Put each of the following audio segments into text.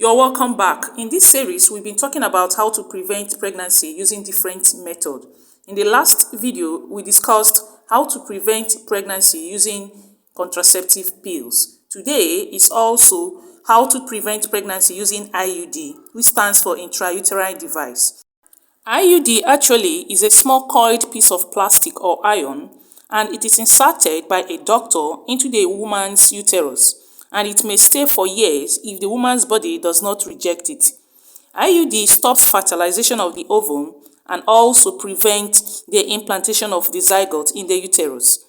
You're welcome back. In this series, we've been talking about how to prevent pregnancy using different methods. In the last video, we discussed how to prevent pregnancy using contraceptive pills. Today is also how to prevent pregnancy using IUD, which stands for intrauterine device. IUD actually is a small coiled piece of plastic or iron, and it is inserted by a doctor into the woman's uterus, and it may stay for years if the woman's body does not reject it. IUD stops fertilization of the ovum and also prevents the implantation of the zygote in the uterus.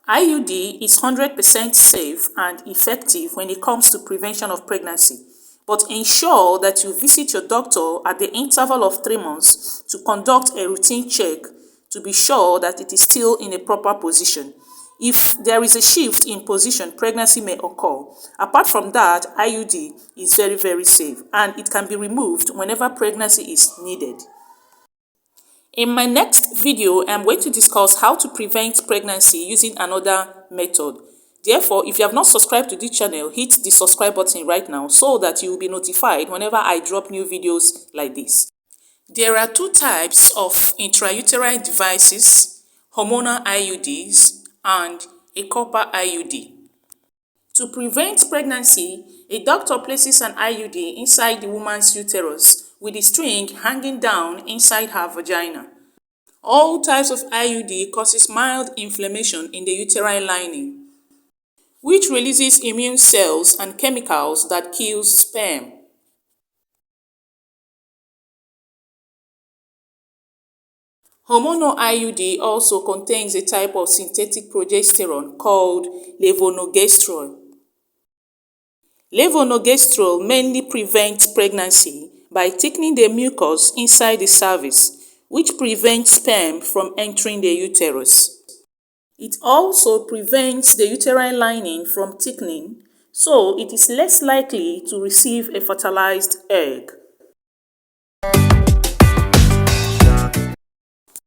IUD is 100% safe and effective when it comes to prevention of pregnancy, but ensure that you visit your doctor at the interval of 3 months to conduct a routine check to be sure that it is still in a proper position. If there is a shift in position, pregnancy may occur. Apart from that, IUD is very safe and it can be removed whenever pregnancy is needed. In my next video, I'm going to discuss how to prevent pregnancy using another method. Therefore, if you have not subscribed to this channel, hit the subscribe button right now so that you will be notified whenever I drop new videos like this. There are 2 types of intrauterine devices: hormonal IUDs and a copper IUD. To prevent pregnancy, a doctor places an IUD inside the woman's uterus with the string hanging down inside her vagina. All types of IUD causes mild inflammation in the uterine lining, which releases immune cells and chemicals that kill sperm. Hormonal IUD also contains a type of synthetic progesterone called levonorgestrel. Levonorgestrel mainly prevents pregnancy by thickening the mucus inside the cervix, which prevents sperm from entering the uterus. It also prevents the uterine lining from thickening, so it is less likely to receive a fertilized egg.